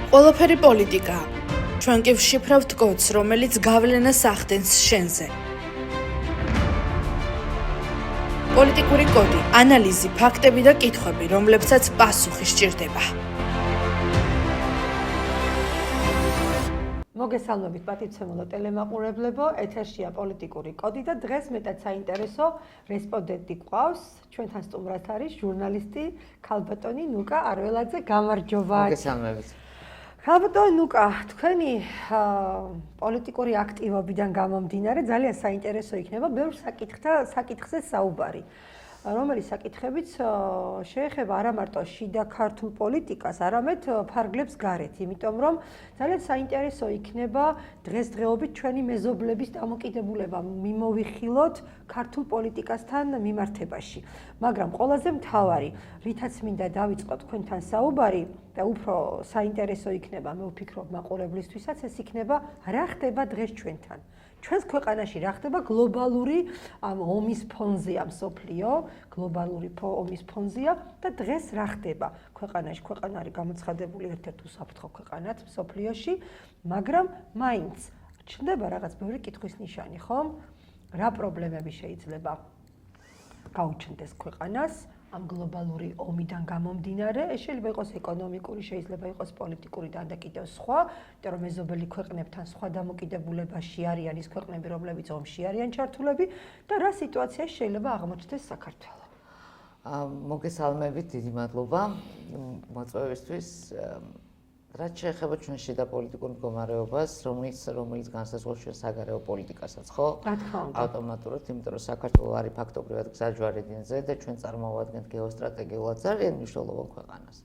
ყველაფერი პოლიტიკაა. ჩვენ კი ვშიფრავთ კოდს, რომელიც გავლენას ახდენს შენზე. პოლიტიკური კოდი, ანალიზი, ფაქტები და კითხვები, რომლებსაც პასუხი სჭირდება. მოგესალმებით პატივცემულო ტელემაყურებლებო, ეთერშია პოლიტიკური კოდი და დღეს მეტად საინტერესო რესპონდენტი გვყავს. ჩვენთან სტუმრად არის ჟურნალისტი ქალბატონი ნუკა არველაძე. გამარჯობა. მოგესალმებით. ქალბატონი ნუკა, თქვენი პოლიტიკური აქტივობიდან გამომდინარე ძალიან საინტერესო იქნება ბევრ საკითხზე საუბარი. რომელიც საკითხებიც შეეხება არა მარტო შიდა ქართულ პოლიტიკას, არამედ ფარგლებს გარეთ, იმიტომ რომ ძალიან საინტერესო იქნება დღესდღეობით ჩვენი მეზობლების დამოკიდებულება მიმოვიხილოთ ქართულ პოლიტიკასთან მიმართებაში. მაგრამ ყველაზე მთავარი, რითაც მინდა დავიწყოთ თქვენთან საუბარი და უფრო საინტერესო იქნება, მე ვფიქრობ მაყურებლისთვისაც ეს იქნება რა ხდება დღეს ჩვენთან. ჩვენს ქვეყანაში რა ხდება გლობალური ომის ფონზეა მსოფლიო, გლობალური ომის ფონზეა და დღეს რა ხდება ქვეყანაში. ქვეყანა არის გამოცხადებული ერთ-ერთ უსაფრთხო ქვეყანად მსოფლიოში, მაგრამ მაინც ჩნდება რაღაც ბევრი კითხვის ნიშანი, ხომ? რა პრობლემები შეიძლება გაუჩნდეს ქვეყანას ამ გლობალური ომიდან გამომდინარე? ეს შეიძლება იყოს ეკონომიკური, შეიძლება იყოს პოლიტიკური და კიდევ სხვა, იმიტომ რომ მეზობელი ქვეყნებთან სხვა დამოკიდებულებაში არიან ის ქვეყნები, რომლებიც ომში არიან ჩართულები და რა სიტუაციაში შეიძლება აღმოჩნდეს საქართველო. მოგესალმებით, დიდი მადლობა მოწვევისთვის. რაც შეეხება ჩვენ შიდა პოლიტიკურ მდგომარეობას, რომელიც განსაზღვრავს ჩვენ საგარეო პოლიტიკასაც, ხო? ავტომატურად, იმიტომ რომ საქართველო არის ფაქტობრივად გზაჯვარე დინზე და ჩვენ წარმოვადგენთ გეოსტრატეგიულად ძალიან მნიშვნელოვან ქვეყანას.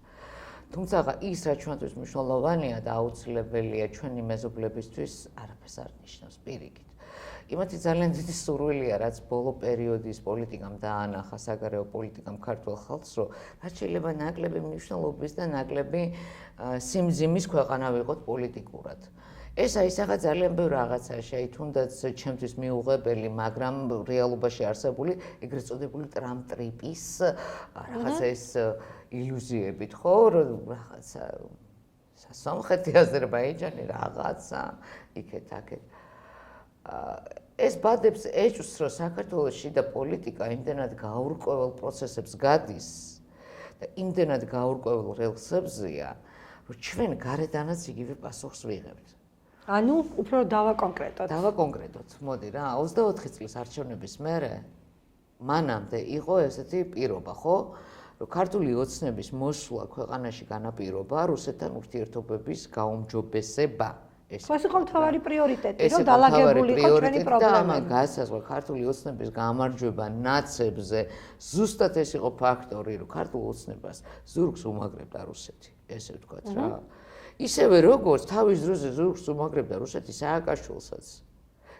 თუმცა ის, რაც ჩვენთვის მნიშვნელოვანია და აუცილებელია ჩვენი მეზობლებისთვის, არაფერს არ ნიშნავს პირიქით. იმათი ძალიან დიდი სურვილია, რაც ბოლო პერიოდის პოლიტიკამ დაანახა საგარეო პოლიტიკამ ქართულ ხალხს, რომ რაც შეიძლება ნაკლები მნიშვნელობის და ნაკლები სიმძიმის ქვეყანა ვიყოთ პოლიტიკურად. ეს აისახა ძალიან ბევრ რაღაცაში, თუნდაც ჩემთვის მიუღებელი, მაგრამ რეალობაში არსებული ეგრეთ წოდებული ტრამპ-ტრიპის რაღაცა ეს ილუზიებით, ხო, რაღაცა სომხეთი, აზერბაიჯანი, რაღაცა იქეთ-აქეთ. ეს ბადებს ეჭვს, რომ საქართველოში და პოლიტიკა იმდენად გაურკვეველ პროცესებს გადის და იმდენად გაურკვეველ რელსებზეა, რომ ჩვენ გარედანაც იგივე პასუხს ვიღებთ. ანუ უფრო დავაკონკრეტოთ. დავაკონკრეტოთ, მოდი რა, 24 წლის არჩევნების მერე მანამდე იყო ესეთი პირობა, ხო? რომ ქართული ოცნების მოსვლა ქვეყანაში განაპირობა რუსეთთან ურთიერთობების გაუმჯობესება. ეს იყო მთავარი პრიორიტეტი, რომ დალაგებული იყო ჩვენი პრობლემები. გასაზღვრა ქართული ოცნების გამარჯვება ნაცებზე, ზუსტად ეს იყო ფაქტორი, რომ ქართულ ოცნებას ზურგს უმაგრებდა რუსეთი, ესე ვთქვათ რა. ისევე როგორც თავის დროზე ზურგს უმაგრებდა რუსეთი სააკაშვილსაც.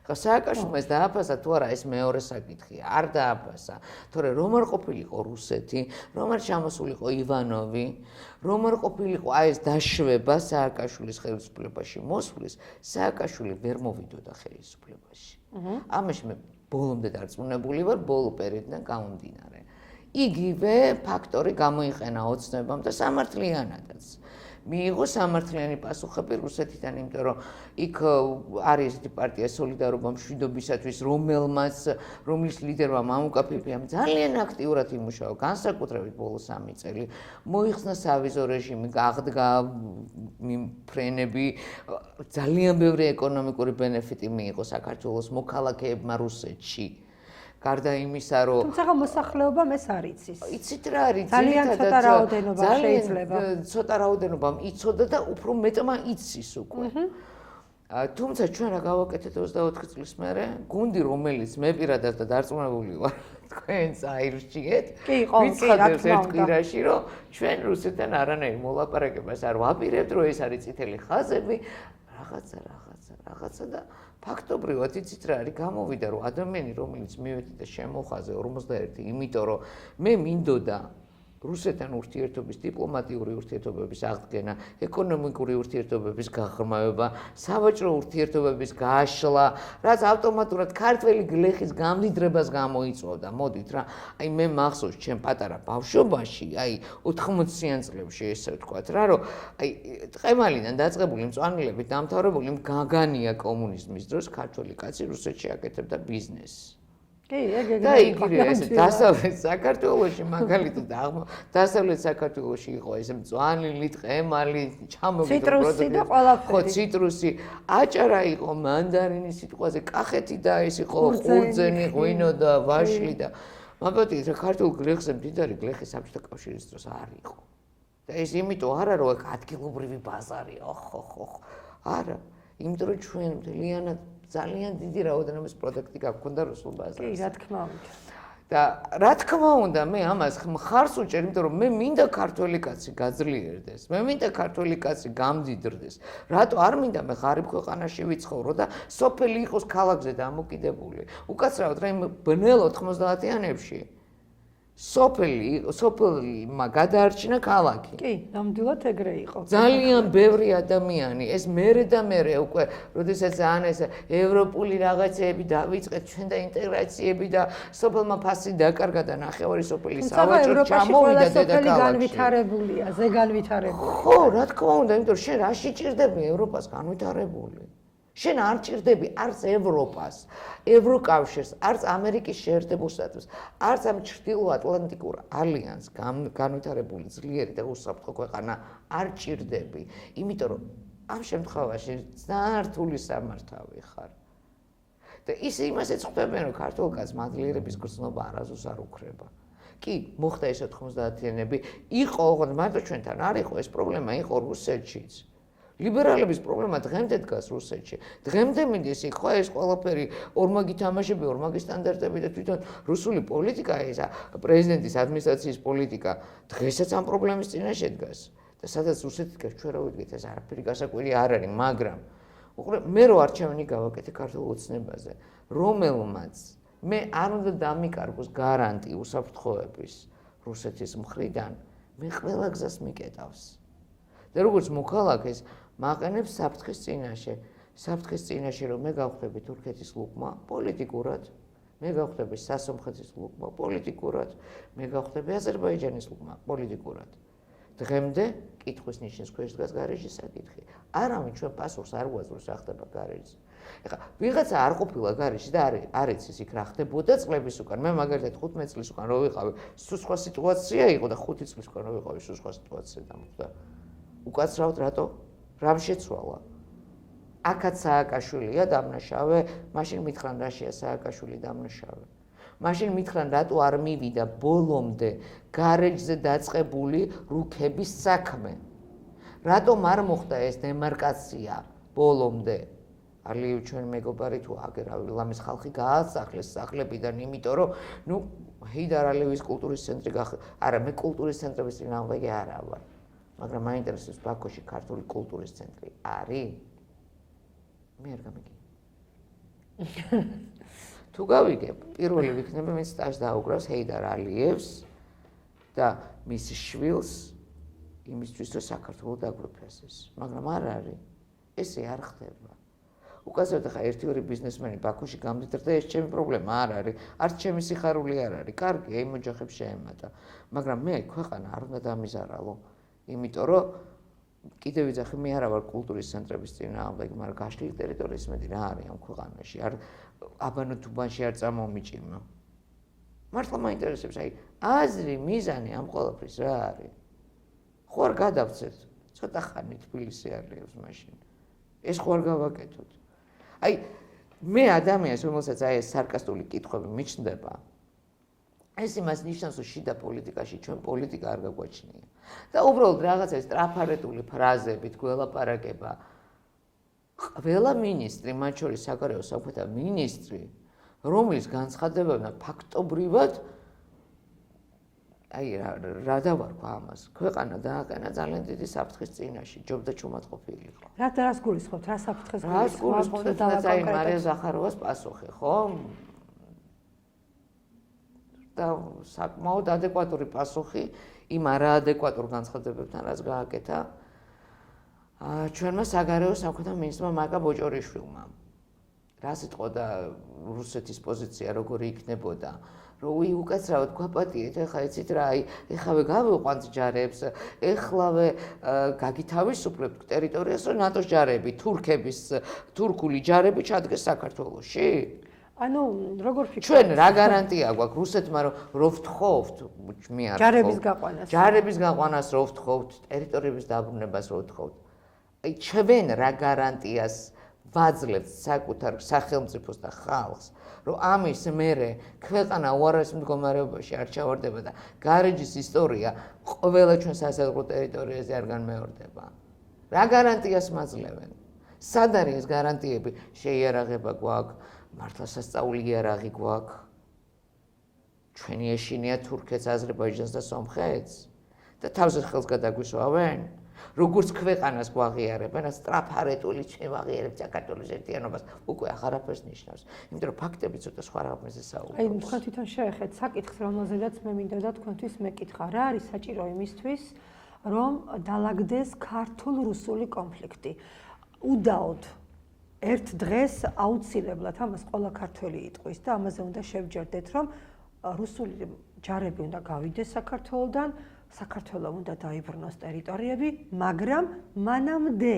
ხა სააკაშვილმა ეს დააფასა თუ არა, ეს მეორე საკითხია, არ დააფასა. თორე რომ არ ყოფილიყო რუსეთი, რომ არ ჩამოსულიყო ივანოვი, რომ არ ყოფილიყო ეს დაშვება სააკაშვილის ხელისუფლებაში მოსვლის, სააკაშვილი ვერ მოვიდოდა ხელისუფლებაში. ამაში მე ბოლომდე დარწმუნებული ვარ, ბოლო პერიოდიდან გამომდინარე. იგივე ფაქტორი გამოიყენა ოცნებამ და სამართლიანადაც. მიიღო სამართლიანი პასუხები რუსეთიდან, იმიტომ რომ იქ არის ესეთი პარტია სოლიდარობა მშვიდობისათვის, რომლის ლიდერმა მამუკა ფიფიამ ძალიან აქტიურად იმუშავა, განსაკუთრებით ბოლო 3 წელი. მოიხსნა სავიზო რეჟიმი, აღდგა ფრენები, ძალიან ბევრი ეკონომიკური ბენეფიტი მიიღო საქართველოს მოქალაქეებმა რუსეთში. გარდა იმისა, რომ თუმცა მოსახლეობამ ეს არ იცის. იცით რა არის? ძალიან ცოტა რაოდენობა შეიძლება. ცოტა რაოდენობამ იცოდა და უფრო მეტმა იცის უკვე. თუმცა ჩვენ რა გავაკეთეთ 24 წლის მერე, გუნდი რომელიც მე პირადად და დარწმუნებული ვარ, თქვენს აირჩიეთ. კი, ხო, ვიცხადებს ერთ კვირაში, რომ ჩვენ რუსეთთან არანაირ მოლაპარაკებას არ ვაპირებთ, რომ ეს არის წითელი ხაზები, რაღაცა და ფაქტობრივად იცით რა არის, გამოვიდა რომ ადამიანი რომელიც მივედი და შემოხაზე 51, იმიტომ რომ მე მინდოდა რუსეთთან ურთიერთობის, დიპლომატიური ურთიერთობების აღდგენა, ეკონომიკური ურთიერთობების გაღრმავება, სავაჭრო ურთიერთობების გაშლა, რაც ავტომატურად ქართველი გლეხის გამდიდრებას გამოიწვევდა. მოდით რა, აი მე მახსოვს ჩემ პატარა ბავშვობაში, აი 80-იან წლებში ესე ვთქვათ რა, რომ აი ტყემალიდან დაწყებული მწვანილებით დამთავრებული გაგანია კომუნიზმის დროს ქართველი კაცი რუსეთში აკეთებდა ბიზნესს. და იგივე ეს დასავლეთ საქართველოში მაგალითად დასავლეთ საქართველოში იყო ეს მწვანილი, ტყემალი, ჩამოგიდრო პროდუქტი, ხო, ციტრუსი, აჭარა იყო, მანდარინი სიტყვაზე, კახეთი და ეს იყო ყურძენი, ღვინო და ვაშლი და მაგათი რა ქართულ გლეხზე მდიდარი გლეხი საბჭოთა კავშირის დროს არ იყო. და ეს იმიტომ არა რომ ადგილობრივი ბაზარია, ხო, არა, იმიტომ რომ ჩვენ მთლიანად ძალიან დიდი რაოდენობის პროდუქტი გაგვქონდა რუსულ ბაზარზე. კი, რა თქმა უნდა. და რა თქმა უნდა, მე ამას მხარს უჭერ, იმიტომ რომ მე მინდა ქართველი კაცი გაძლიერდეს, მე მინდა ქართველი კაცი გამდიდრდეს. რატო არ მინდა მე ღარიბ ქვეყანაში ვიცხოვრო და სოფელი იყოს ქალაქზე დამოკიდებული. უკაცრავად რა იმ ბნელ 90-იანებში სოფელმა გადაარჩინა ქალაქი. კი, ნამდვილად ეგრე იყო. ძალიან ბევრი ადამიანი, ეს მერე და მერე უკვე, როდესაც ძალიან ეს ევროპული რაღაცეები დავიწყეთ, ჩვენ და ინტეგრაციები და სოფელმა ფასი დაკარგა და ნახევარი სოფელი სავაჭრო ჩამოვიდა დედაქალაქში. განვითარებულია, ზე განვითარებული. ხო, რა თქმა უნდა, იმიტომ რომ შენ რაში ჭირდები ევროპას განვითარებული? შენ არ ჭირდები არც ევროპას, ევროკავშირს, არც ამერიკის შეერთებულ შტატებს, არც ამ ჩრდილოატლანტიკურ ალიანსს განვითარებული ძლიერი და უსაფრთხო ქვეყანა არ ჭირდები, იმიტომ რომ ამ შემთხვევაში ძალიან რთული სამართავი ხარ. და ისე იმასაც ხვდებიან, რომ ქართულ კაცს მადლიერების გრძნობა არასდროს არ უქრება. კი, მოხდა ეს 90-იანები, იყო, ოღონდ მარტო ჩვენთან არ იყო, ეს პრობლემა იყო რუსეთშიც. ლიბერალების პრობლემა დღემდე დგას რუსეთში. დღემდე მინდის იქ ხო ეს ყველაფერი ორმაგი თამაშები, ორმაგი სტანდარტები და თვითონ რუსული პოლიტიკა, ეს პრეზიდენტის ადმინისტრაციის პოლიტიკა დღესაც ამ პრობლემის წინაშე დგას. და სადაც რუსეთი დგას, ჩვენ რა ვიდგეთ, ეს არაფერი გასაკვირი არ არის, მაგრამ მე რო არჩევანი გავაკეთე ქართულ ოცნებაზე, რომელმაც მე არ უნდა დამიკარგოს გარანტი უსაფრთხოების რუსეთის მხრიდან, მე ყველა გზას მიკეტავს. და როგორც მოქალაქეს მაყენებს საფრთხის წინაშე, რომ მე გავხდები თურქეთის ლუკმა პოლიტიკურად, მე გავხდები სასომხეთის ლუკმა პოლიტიკურად, მე გავხდები აზერბაიჯანის ლუკმა პოლიტიკურად. დღემდე კითხვის ნიშნის ქვეშ დგას გარეჯის საკითხი. არავინ ჩვენ პასუხს არ უაზროს რა ხდება გარეჯზე. ეხლა ვიღაცა არ ყოფილა გარეჯში და არ იცის იქ რა ხდებოდა წლების უკან. მე მაგალითად 15 წლის უკან რო ვიყავი, სულ სხვა სიტუაცია იყო და 5 წლის უკან რო ვიყავი, სულ სხვა სიტუაცია დამხდა. უკაცრავად რატო? რამ შეცვალა? აქაც სააკაშვილია დამნაშავე, მაშინ მითხრან რაშია სააკაშვილი დამნაშავე. მაშინ მითხრან რატო არ მივიდა ბოლომდე გარეჯზე დაწყებული რუქების საქმე. რატომ არ მოხდა ეს დემარკაცია ბოლომდე? ალიევ ჩვენ მეგობარი თუ აგერავი ლამის ხალხი გაასახლეს სახლებიდან, იმიტომ რომ ნუ ჰეიდარ ალიევის კულტურის ცენტრი არა, მე კულტურის ცენტრების წინააღმდეგი არა ვარ. მაგრამ მაინტერესებს ბაქოში ქართული კულტურის ცენტრი არის? მე არ გამიგე. თუ გავიგებ, პირველი ვიქნები ვინც სტაჟს დაუგრავს ჰეიდარ ალიევს და მის შვილს იმისთვის, რომ საქართველოს დაგვიფესეს. მაგრამ არ არის. ესე არ ხდება. უკაცრავად ახლა ერთი-ორი ბიზნესმენი ბაქოში გამდიდრდა, ეს ჩემი პრობლემა არ არის. არც ჩემი სიხარული არ არის. კარგია, იმ ოჯახებს შეემატა. მაგრამ მე ქვეყანა არ უნდა დამიზარალო. იმიტომ რომ კიდევ ვიძახი, მე არა ვარ კულტურის ცენტრების წინააღმდეგი, მაგრამ გაშლილი ტერიტორიის მეტი რა არის ამ ქვეყანაში, არ აბანო თუბანში არ წამომიჭიმო. მართლა მაინტერესებს, აი, აზრი, მიზანი ამ ყველაფრის რა არის? ხო არ გადავცეთ, ცოტა ხანი თბილისი ალიევს მაშინ. ეს ხო არ გავაკეთოთ. აი, მე ადამიანს, რომელსაც აი ეს სარკასტული კითხვები მიჩნდება, ეს იმას ნიშნავს, რომ შიდა პოლიტიკაში ჩვენ პოლიტიკა არ გაგვაჩნია. და უბრალოდ რაღაცა სტრაფარეტული ფრაზებით გველაპარაკება. ყველა მინისტრი, მათ შორის საგარეო საქმეთა მინისტრი, რომლის განცხადებებმა ფაქტობრივად აი რა დავარქვა ამას. ქვეყანა დააყენა ძალიან დიდი საფრთხის წინაშე, ჯობდა ჩუმად ყოფილიყო. რას გულისხმობთ? რა საფრთხეს გულისხმობთ? აი მარია ზახაროვას პასუხი, ხო? და საკმაოდ ადეკვატური პასუხი, იმ არაადეკვატურ განცხადებებთან, რაც გააკეთა ჩვენმა საგარეო საქმეთა მინისტრმა მაკა ბოჭორიშვილმა. რა სიტყოდა რუსეთის პოზიცია როგორი იქნებოდა, რომ უკაცრავად გვაპატიეთ, ეხლა იცით რა, ეხავე გავიყვანთ ჯარებს, ეხლავე გაგითავისუფლებთ ტერიტორიას, რომ ნატოს ჯარები, თურქული ჯარები ჩადგეს საქართველოში? ანუ როგორ ფიქრობთ? ჩვენ რა გარანტია გვაქვს რუსეთმა, რომ ვთხოვთ, მე არ ჯარების გაყვანას. ჯარების გაყვანას რო ვთხოვთ, ტერიტორიების დაბრუნებას რო ვთხოვთ. აი ჩვენ რა გარანტიას ვაძლევთ საკუთარ სახელმწიფოს და ხალხს, რომ ამის მერე ქვეყანა უარეს მდგომარეობაში არ ჩავარდება და გარეჯის ისტორია ყველა ჩვენ სასაზღვრო ტერიტორიაზე არ განმეორდება. რა გარანტიას მაძლევენ? სად არის ეს გარანტიები? შეიარაღება გვაქვს, მართლასასწაული იარაღი გვაქვს. ჩვენი ეშინია თურქეთს, აზერბაიჯანს და სომხეთს და თავზე ხელს გადაგვისვავენ? როგორც ქვეყანას გვაღიარებენ, სტრაფარეტული ჩვენ ვაღიარებთ საქართველოს ერთიანობას, უკვე აღარაფერს ნიშნავს. იმიტომ რომ ფაქტები ცოტა სხვა რამეზე საუბრობს. აი, თქვენ თვითონ შეეხეთ საკითხს, რომელზედაც მე მინდოდა თქვენთვის მეკითხა. რა არის საჭირო იმისთვის, რომ დაალაგდეს ქართულ-რუსული კონფლიქტი? უდაოდ ერთ დღეს აუცილებლად ამას ყველა ქართველი იტყვის და ამაზე უნდა შევჯერდეთ, რომ რუსული ჯარები უნდა გავიდეს საქართველოდან, საქართველოს უნდა დაიბრუნოს ტერიტორიები, მაგრამ მანამდე,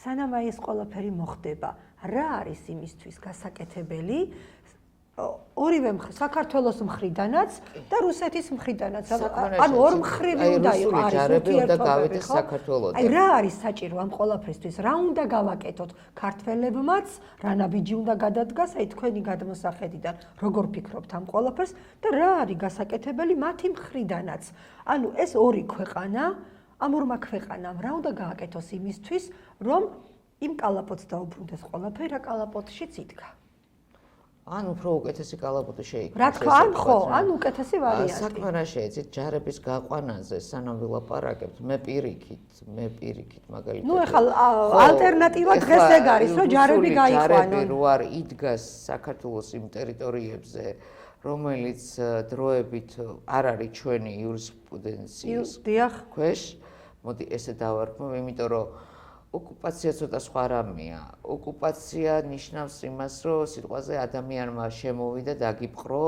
სანამ აი ეს ყველაფერი მოხდება, რა არის იმისთვის გასაკეთებელი? ორივე საქართველოს მხრიდანაც და რუსეთის მხრიდანაც. ანუ ორ მხრივი უნდა იყოს საქართველოს. აი რა არის საჭირო ამ ყველაფრისთვის? რა უნდა გავაკეთოთ ქართველებმაც? რა ნაბიჯი უნდა გადადგას აი თქვენი გადმოსახედიდან? როგორ ფიქრობთ ამ ყველაფერს და რა არის გასაკეთებელი მათი მხრიდანაც? ანუ ეს ორი ქვეყანა, ამ ორმა ქვეყანამ რა უნდა გააკეთოს იმისთვის, რომ იმ კალაპოტს დაუბრუნდეს ყველაფერი, რა კალაპოტშიც იდგა? ან უფრო უკეთესი კალაპოტი შეიქმნა. რა თქვა, ან ხო, ან უკეთესი ვარიანტი. საქმე რა შეეცით ჯარების გაყვანაზე, სანამ ვილაპარაკებთ, მე პირიქით მაგალითად. ნუ ეხლა ალტერნატივა დღეს ეგ არის, რომ ჯარები გაიყვანონ. ჯარები რო არ იდგას საქართველოს იმ ტერიტორიებზე, რომელიც დროებით არ არის ჩვენი იურისპრუდენციის ქვეშ, მოდი ესე დავარქმევ, იმიტომ რომ ოკუპაცია ცოტა სხვა რამეა. ოკუპაცია ნიშნავს იმას, რომ სიტყვაზე ადამიანმა შემოვიდა, დაგიპყრო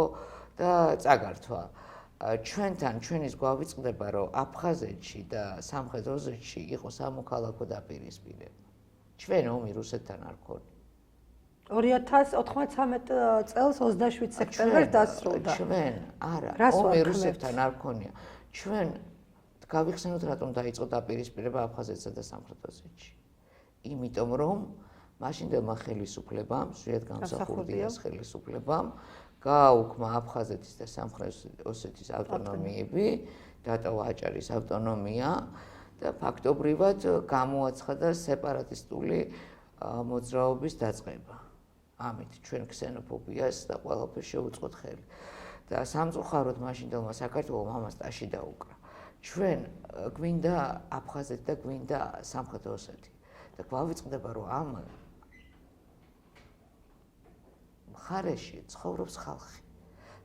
და წაგართვა. ჩვენთან ჩვენის გვავიწყდება, რომ აფხაზეთში და სამხრეთ ოზეთში იყო სამოქალაქო დაპირისპირება. ჩვენ ომი რუსეთთან არ გქონია. 2093 წელს 27 სექტემბერს დასრულდა. ჩვენ არა, ომი რუსეთთან არ გქონია. ჩვენ გავიხსენოთ რატომ დაიწყო დაპირისპირება აფხაზეთსა და სამხრეთ ოსეთში. იმიტომ რომ მაშინდელმა ხელისუფლებამ, ზუსტად გამსახურდიას ხელისუფლებამ, გააუქმა აფხაზეთის და სამხრეთ ოსეთის ავტონომიები, დატოვა აჭარის ავტონომია და ფაქტობრივად გამოაცხადა სეპარატისტული მოძრაობის დაწყება. ამით ჩვენ ქსენოფობიას და ყველაფერს შევუწყოთ ხელი. და სამწუხაროდ მაშინდელმა საქართველომ ამას ტაში დაუკრა. ჩვენ გვინდა აფხაზეთი და გვინდა სამხრეთ ოსეთი და გვავიწყდება რომ ამ მხარეში ცხოვრობს ხალხი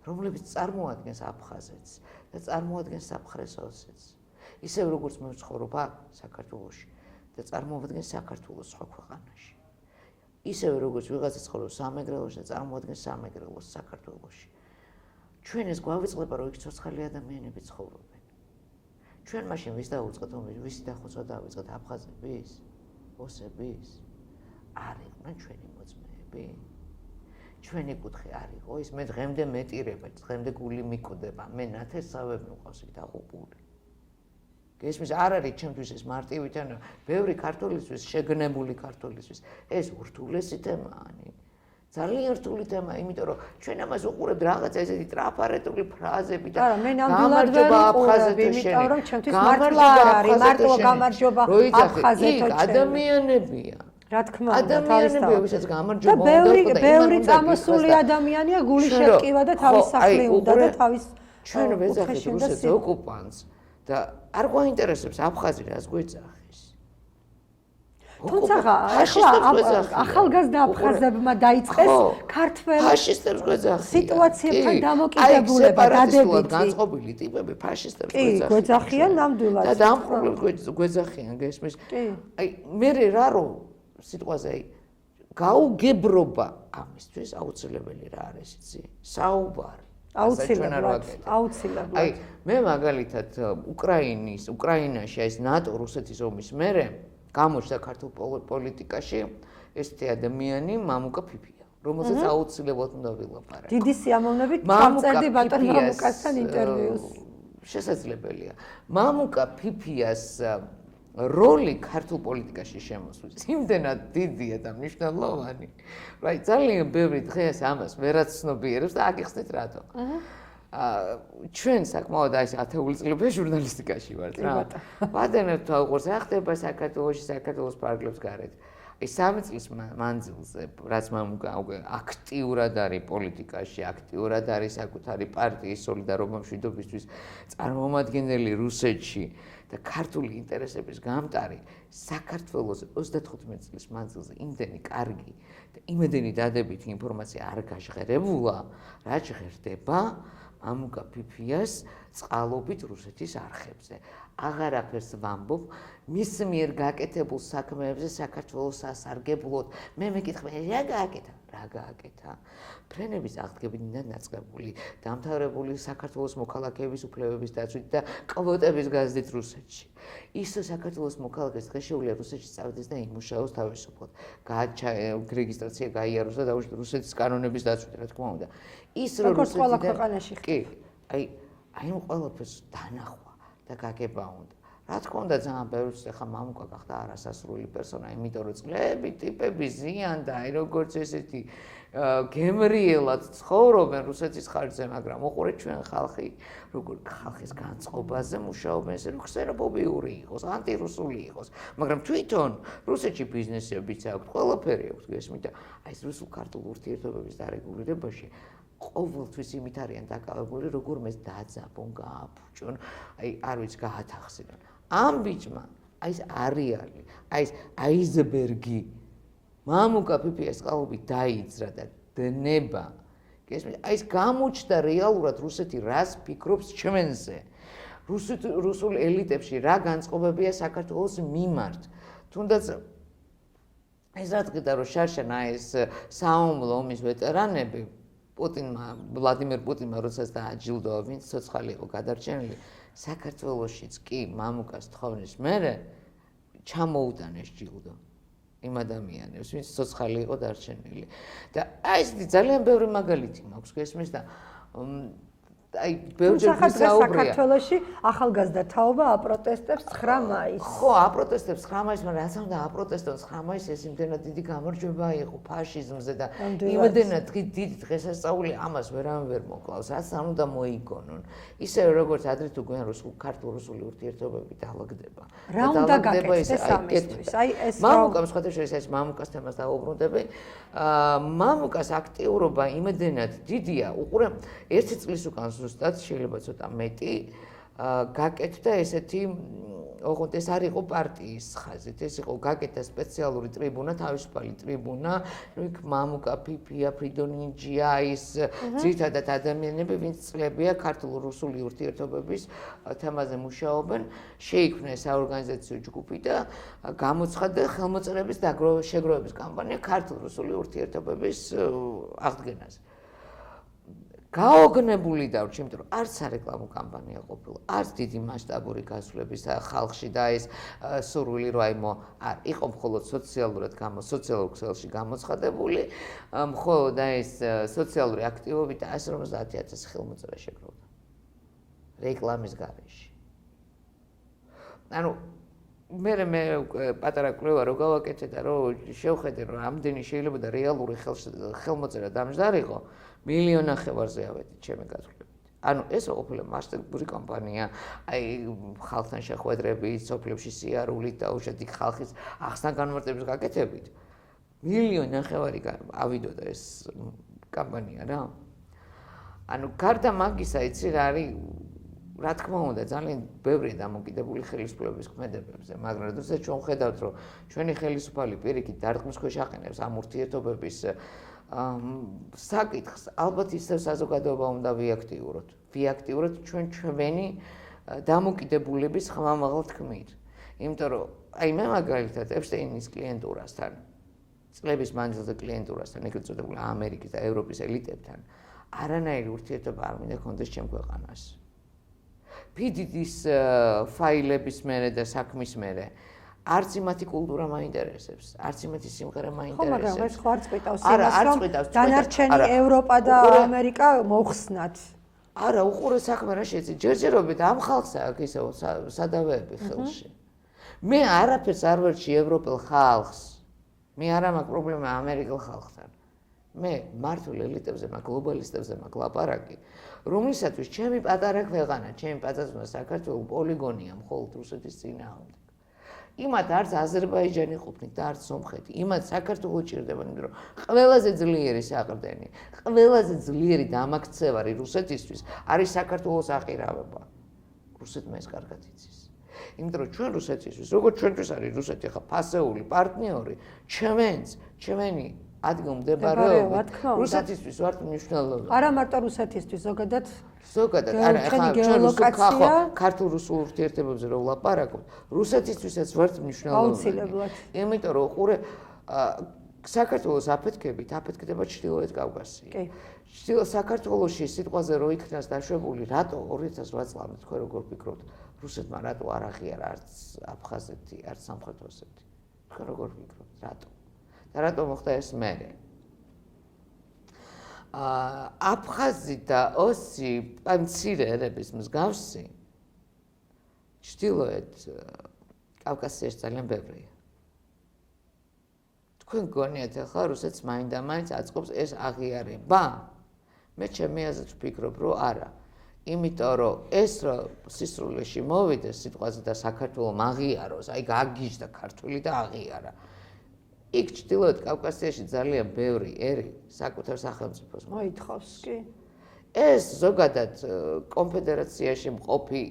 რომლებიც წარმოადგენს აფხაზეთს და წარმოადგენს სამხრეთ ოსეთს ისევ როგორც მე ვცხოვრობ საქართველოში და წარმოადგენს საქართველოს სხვა ქვეყანაში ისევ როგორც ვიღაცა ცხოვრობს სამეგრელოში და წარმოადგენს სამეგრელოს საქართველოში ჩვენ ეს გვავიწყდება რომ იქ ცოცხალი ადამიანები ცხოვრობენ ჩვენ მაშინ ვის დაუწყეთ ომი, ვისი დახოცვა დავიწყეთ აფხაზების, ოსების? არ იყვნენ ჩვენი მოწმეები? ჩვენი კუთხე არ იყო ის, მე დღემდე მეტირება, დღემდე გული მიკვდება, მე ნათესავები მყავს იქ დაღუპული. გესმის, არ არის ჩემთვის ეს მარტივით, ანუ ბევრი ქართველისთვის, შეგნებული ქართველისთვის, ეს ურთულესი თემაა. ძალიან რთული თემა, იმიტომ რომ ჩვენ ამას უყურებთ რაღაცა ესეთი ტრაფარეტული ფრაზები და გამარჯობა აფხაზეთო შენი. იმიტომ რომ ჩვენთვის მართლა არ არის, მარტო გამარჯობა აფხაზეთო შენი. ადამიანებია. რა თქმა უნდა, ადამიანებია, ვისაც გამარჯობა უნდა და ბევრი წამოსული ადამიანია გული შეტკივა და თავის სახლი უნდა და თავის ჩვენ ვეძახით რუსეთს ოკუპანტს და არ გვაინტერესებს აფხაზი რას გვეძახის. თუმცა ახალგაზრდა აფხაზებმა დაიწყეს ქართველ ფაშისტებს გვეძახიან. სიტუაციებთან დამოკიდებულება, დადებითი. განწყობილი ტიპები ფაშისტებს გვეძახიან. გვეძახიან ნამდვილად. და დამხმარებლებს გვეძახიან, გესმის? აი, მე რა რომ სიტყვაზე გაუგებრობა ამისთვის აუცილებელი რა არის იცი? საუბარი. აუცილებლად. აი, მე მაგალითად უკრაინაში ეს ნატო რუსეთის ომის მერე გამოჩნდა ქართულ პოლიტიკაში ესეთი ადამიანი მამუკა ფიფია, რომელსაც აუცილებლად უნდა ვილაპარაკო. დიდი სიამოვნებით წავწერდი ბატონ მამუკასთან ინტერვიუს. შესაძლებელია. მამუკა ფიფიას როლი ქართულ პოლიტიკაში შემოსვლის იმდენად დიდია და მნიშვნელოვანი. რა ძალიან ბევრი დღეს ამას ვერაც ცნობიერებს და აგიხსნით რატო. ჩვენ საკმაოდ აი ათეული წლების ჟურნალისტიკაში ვართ რა. ვადენებთ თავს რა ხდება საქართველოში, საქართველოს პარკლებს გარეთ. აი 3 წლის მანძილზე რაც მამუკა უკვე აქტიურად არის პოლიტიკაში, აქტიურად არის საკუთარი პარტიის სოლიდარობა მშვიდობისთვის წარმომადგენელი რუსეთში და ქართული ინტერესების გამტარი საქართველოს 35 წლის მანძილზე იმდენი კარგი და იმდენი დადებითი ინფორმაცია არ გაჟღერებულა, რაც ჟღერდება მამუკა ფიფიას წყალობით რუსეთის არხებზე. აღარაფერს ვამბობ მის მიერ გაკეთებულ საქმეებზე საქართველოს სასარგებლოდ. მე მეკითხები რა გააკეთა? რა გააკეთა? ფრენების აღდგენიდან დაწყებული, დამთავრებული საქართველოს მოქალაქეების უფლებების დაცვით და კვოტების გაზრდით რუსეთში. ის საქართველოს მოქალაქეს დღეშეულია რუსეთში წავიდეს და იმუშაოს თავისუფლად. რეგისტრაცია გაიაროს და დაუშვათ რუსეთის კანონების დაცვით, რა თქმა უნდა. ის რომ ყველა ქვეყანაში ხდება. აი ამ ყველაფერს დანახვა და გაგება უნდა. რა თქმა უნდა ძალიან ბევრს ახლა მამუკა გახდა არასასრული პერსონა, იმიტომ რომ წლები ტიპები ზიანდა, აი როგორც ესეთი გემრიელად ცხოვრობენ რუსეთის ხარჯზე, მაგრამ უყურეთ ჩვენ ხალხი, როგორ ხალხის განწყობაზე მუშაობენ, ესე რომ ქსენოფობიური იყოს, ანტირუსული იყოს, მაგრამ თვითონ რუსეთში ბიზნესებიც აქვს, ყველაფერი აქვს, გესმით და აი ეს რუსულ-ქართულ ურთიერთობების დარეგულირებაში ყოველთვის იმით არიან დაკავებული, როგორ მას დაძაბონ, გააფუჭონ, აი არ ვიცი გაათახსინონ. ამ ბიჭმა აი ეს არეალი, აი ეს აიზბერგი მამუკა ფიფიას წყალობით დაიძრა და დნება. გესმით? აი ეს გამოჩნდა რეალურად რუსეთი რას ფიქრობს ჩვენზე. რუსულ ელიტებში რა განწყობებია საქართველოს მიმართ. თუნდაც ეს რა თქმა რომ შარშანა ეს საომლო ომის ვეტერანები ვლადიმერ პუტინმა როდესაც დააჯილდოა, ვინც ცოცხალი იყო გადარჩენილი, საქართველოშიც კი მამუკას თხოვნის მერე ჩამოუტანეს ჯილდო იმ ადამიანებს, ვინც ცოცხალი იყო დარჩენილი. და აი ეს ძალიან ბევრი მაგალითი მაქვს, გესმის და აი ბევრჯერ ვისაუბრია. საქართველოში ახალგაზრდა თაობა აპროტესტებს 9 მაისს. ხო, აპროტესტებს 9 მაისს, მაგრამ რაც უნდა აპროტესტონ 9 მაისს ეს იმდენად დიდი გამარჯვება იყო ფაშიზმზე და იმდენად დიდი დღესასწაული ამას ვერავინ ვერ მოკლავს, რაც არ უნდა მოიგონონ. ისევე როგორც ადრე თუ გვიან ქართულ-რუსული ურთიერთობები დაალაგდება. რა უნდა გაკეთდეს ამისთვის? აი ეს მამუკამ სხვათა შორის ეს მამუკას თემას დავუბრუნდები. მამუკას აქტიურობა იმდენად დიდია, უყურე ერთი წლის უკან ზუსტად შეიძლება ცოტა მეტი გაკეთდა ესეთი ოღონდ ეს არ იყო პარტიის ხაზით, ეს იყო გაკეთდა სპეციალური ტრიბუნა, თავისუფალი ტრიბუნა, იქ მამუკა ფიფია, ფრიდონინჯია, ის ძირითადად ადამიანები, ვინც წლებია ქართულ-რუსული ურთიერთობების თემაზე მუშაობენ, შეიქმნა საორგანიზაციო ჯგუფი და გამოცხადდა ხელმოწერების შეგროვების კამპანია ქართულ-რუსული ურთიერთობების აღდგენაზე. გაოგნებული დარჩი, იმიტომ რომ არც სარეკლამო კამპანია ყოფილა, არც დიდი მასშტაბური გასვლების ხალხში და ეს სურვილი რომ არ იყო მხოლოდ სოციალურად სოციალურ ქსელში გამოცხადებული, მხოლოდ ეს სოციალური აქტივობით 150,000 ხელმოწერა შეგროვდა რეკლამის გარეშე. ანუ მე პატარა კვლევა რო გავაკეთე და რო შევხედე რომ ამდენი შეიძლება და რეალური ხელმოწერა დამჯდარიყო, 1,5 მილიონზე ავედი ჩემი გათვლებით. ანუ ეს ყოფილა მასშტაბური კამპანია, აი ხალხთან შეხვედრებით, სოფლებში სიარულით და უშედეგი ხალხის ახსნა განმარტების გაკეთებით. 1,5 მილიონი ავიდოდა ეს კამპანია რა. ანუ გარდა მაგისა, იცი რა არის რა თქმა უნდა, ძალიან ბევრი დამოკიდებული ხელისუფლების ქმედებებზე, მაგრამ როდესაც ჩვენ ხედავთ, რომ ჩვენი ხელისუფალი პირიქით დარტყმის ქვეშ აყენებს ამ ურთიერთობების საკითხს, ალბათ ისევ საზოგადოება უნდა ვიაქტიუროთ ჩვენი დამოკიდებულების ხმამაღალ თქმით. იმიტომ რომ აი მე მაგალითად ეპშტეინის კლიენტურასთან, წლების მანძილზე კლიენტურასთან, ეგრეთ წოდებული ამერიკის და ევროპის ელიტებთან არანაირი ურთიერთობა არ მინდა კონდეს ჩემ ქვეყანას. PDD-ის ფაილების მერე და საქმის მერე არც იმათი კულტურა მაინტერესებს, არც იმათი სიმღერა მაინტერესებს. ხო, მაგრამ ეს ხო არ წყვიტავს იმას, რომ დანარჩენი ევროპა და ამერიკა მოხსნათ. არა, უყურე საქმე რა შეიცი, ჯერჯერობით ამ ხალხს აქვს ისევ სადავეები ხელში. მე არაფერს არ ვერჩი ევროპელ ხალხს. მე არ მაქვს პრობლემა ამერიკელ ხალხთან. მე მართულ ელიტებზე მაქვს, გლობალისტებზე მაქვს ლაპარაკი, რომლისათვის ჩემი პატარა ქვეყანა, ჩემი პატარა საქართველო პოლიგონია მხოლოდ რუსეთის წინააღმდეგ. იმათ არც აზერბაიჯანი ყოფნით და არც სომხეთი, იმათ საქართველო ჭირდება, იმიტომ რომ ყველაზე ძლიერი საყრდენი, ყველაზე ძლიერი დამაქცევარი რუსეთისთვის არის საქართველოს აყირავება. რუსეთმა ეს კარგად იცის. იმიტომ რომ ჩვენ რუსეთისთვის, როგორც ჩვენთვის არის რუსეთი ხა ფასეული პარტნიორი, ჩვენი ადგილმდებარეობა რუსეთისთვის ვართ მნიშვნელოვანი. არა მარტო რუსეთისთვის, ზოგადად არა, ახლა ჩვენ გეოლოკაცია ქართულ-რუსულ ურთიერთობებზე რო ვლაპარაკობთ, რუსეთისთვისაც ვართ მნიშვნელოვანი. აუცილებლად. იმიტომ რომ ყურე საქართველოს აფეთქდება ჩრდილოეთ კავკასია. კი. საქართველოში სიტყვაზე რო იქნას დაშვებული, რატო 2008 წლამდე თქვენ როგორ ფიქრობთ, რუსეთმა რატო არ აღიარა არც აფხაზეთი, არც სამხრეთ ოსეთი? თქვენ როგორ ფიქრობთ, რატო? და რატო მოხდა ეს მერე? აფხაზი და ოსი მცირე ერების მსგავსი ჩრდილოეთ კავკასიაში ძალიან ბევრია. თქვენ გონიათ ახლა რუსეთს მაინდა-მაინც აწყობს ეს აღიარება? მე ჩემი აზრით ვფიქრობ, რომ არა. იმიტომ რომ ეს რომ სისრულეში მოვიდეს სიტყვაზე და საქართველოს აღიაროს, აი გაგიჟდა ქართველი და აღიარა. იქ ჩრდილოეთ კავკასიაში ძალიან ბევრი ერი საკუთარ სახელმწიფოს მოითხოვს, კი. ეს ზოგადად კონფედერაციაში მყოფი